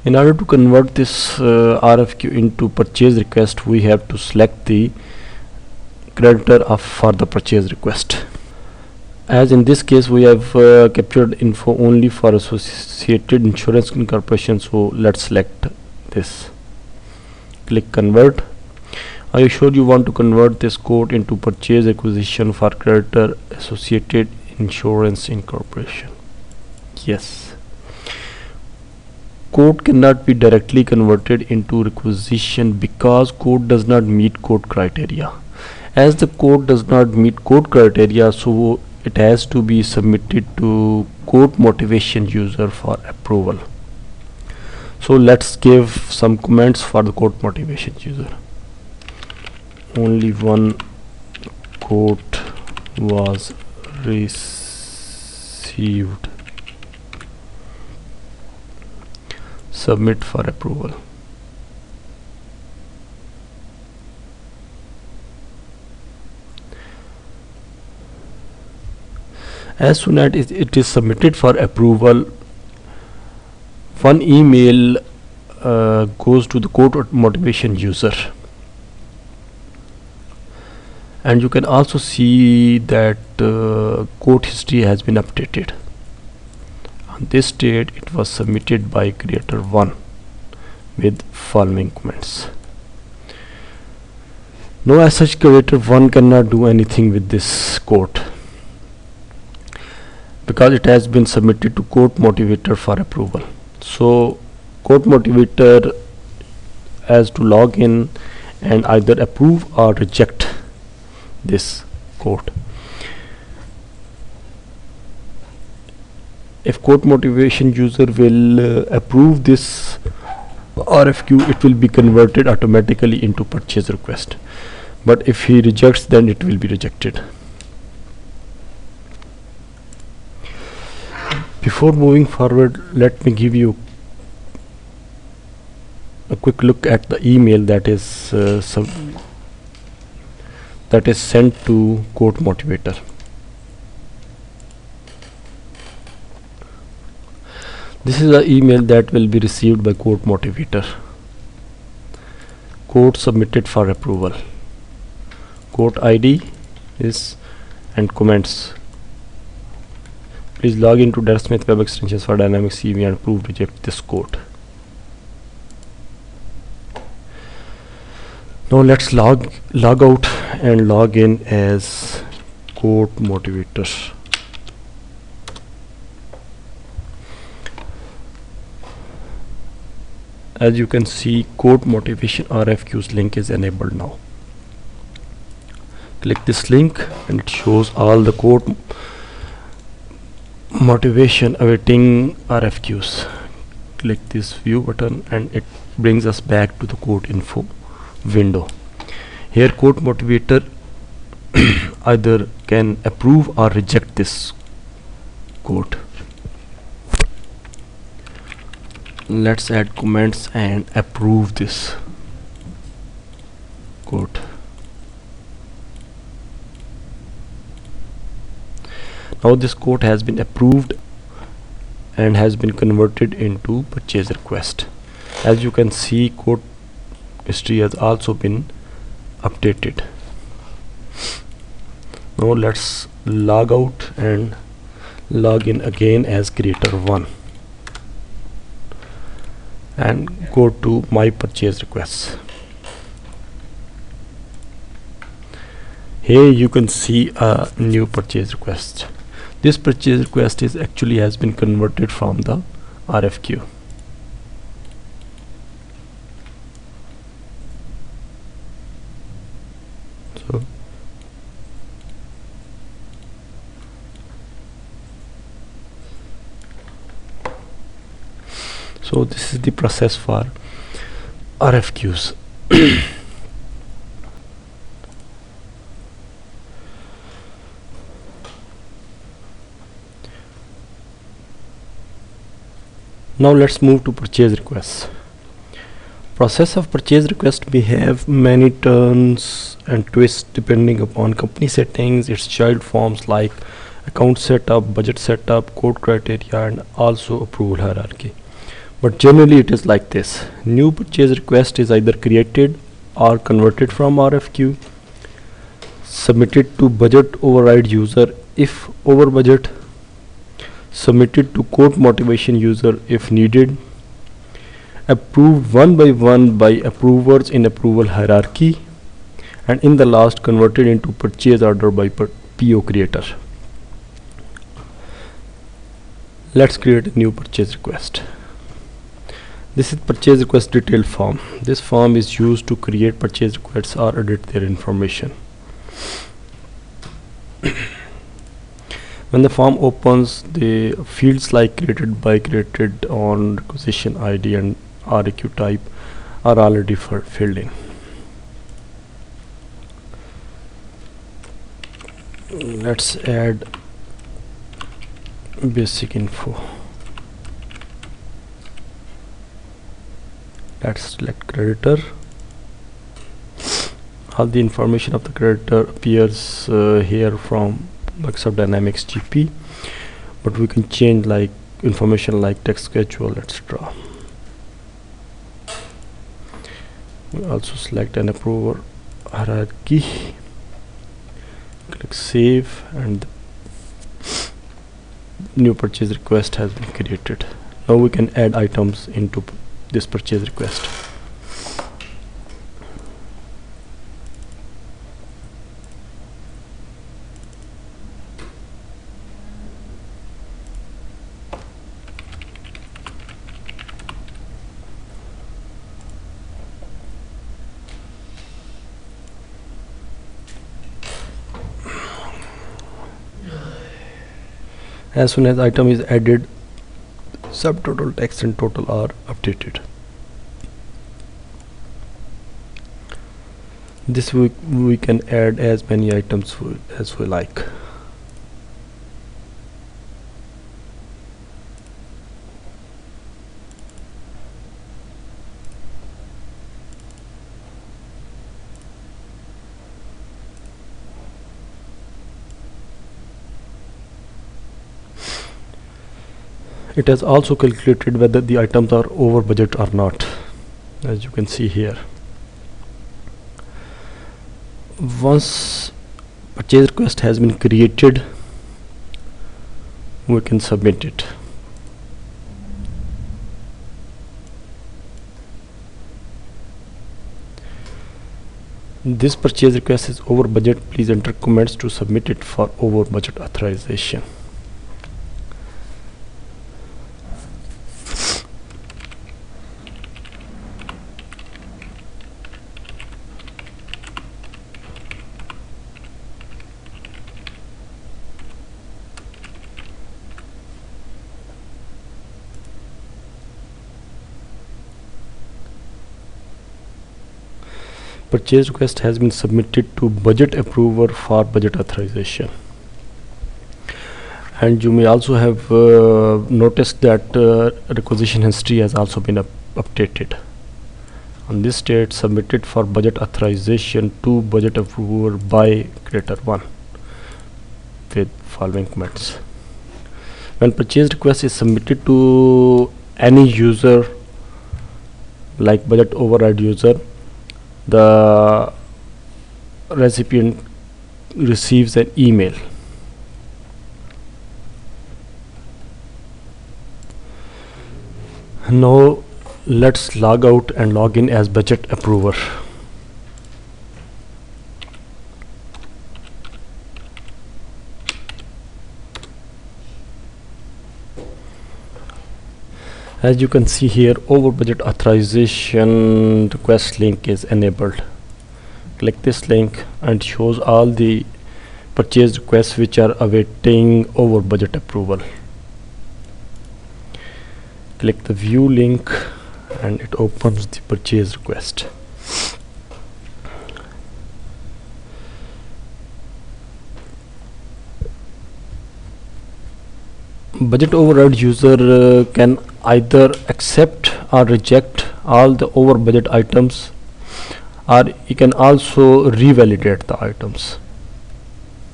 In order to convert this RFQ into purchase request, we have to select the creditor for the purchase request. As in this case we have captured info only for Associated Insurance Corporation, so let's select this. Click convert. Are you sure you want to convert this quote into purchase acquisition for creditor Associated Insurance Incorporation? Yes. Quote cannot be directly converted into requisition because quote does not meet quote criteria. As the quote does not meet quote criteria, so it has to be submitted to quote motivation user for approval. So let's give some comments for the quote motivation user. Only one quote was received. Submit for approval. As soon as it is submitted for approval, one email goes to the quote motivation user, and you can also see that quote history has been updated. On this date it was submitted by creator 1 with following comments. No, as such creator 1 cannot do anything with this quote because it has been submitted to quote motivator for approval. So quote motivator has to log in and either approve or reject this quote. If quote motivation user will approve this RFQ, it will be converted automatically into purchase request, but if he rejects, then it will be rejected. Before moving forward, let me give you a quick look at the email that is sent to quote motivator. This is the email that will be received by quote motivator. Quote submitted for approval. Quote ID is and comments. Please log into Datasmith Web Extensions for dynamic CV and approve reject this quote. Now let's log out and log in as quote motivator. As you can see, quote motivation RFQs link is enabled now. Click this link and it shows all the quote motivation awaiting RFQs. Click this view button and it brings us back to the quote info window. Here quote motivator either can approve or reject this quote. Let's add comments and approve this quote. Now this quote has been approved and has been converted into purchase request. As you can see, quote history has also been updated. Now let's log out and log in again as creator 1 and go to my purchase requests. Here you can see a new purchase request. This purchase request is actually has been converted from the RFQ. So this is the process for RFQs. Now let's move to purchase requests. Process of purchase request may have many turns and twists depending upon company settings, its child forms like account setup, budget setup, quote criteria, and also approval hierarchy. but generally it is like this. New purchase request is either created or converted from RFQ, submitted to budget override user if over budget, submitted to quote motivation user if needed, approved one by approvers in approval hierarchy, and in the last converted into purchase order by PO creator. Let's create a new purchase request. This is purchase request detail form. This form is used to create purchase requests or edit their information. When the form opens, the fields like created on, requisition ID and RFQ type are already filled in. Let's add basic info. Let's select creditor. All the information of the creditor appears here from Microsoft Dynamics GP, but we can change like information like text schedule, etc. We also select an approver hierarchy, click save, and new purchase request has been created. Now we can add items into this purchase request. As soon as item is added, subtotal text and total are updated. This we can add as many items as we like. It has also calculated whether the items are over budget or not, as you can see here. Once purchase request has been created, we can submit it. This purchase request is over budget. Please enter comments to submit it for over budget authorization. Purchase request has been submitted to budget approver for budget authorization. And you may also have noticed that requisition history has also been updated. On this date, submitted for budget authorization to budget approver by creator 1 with following comments. When purchase request is submitted to any user like budget override user, the recipient receives an email. Now let's log out and log in as budget approver. As you can see here, over budget authorization request link is enabled. Click this link and shows all the purchase requests which are awaiting over budget approval. Click the view link and it opens the purchase request. Budget override user can either accept or reject all the over budget items, or you can also revalidate the items.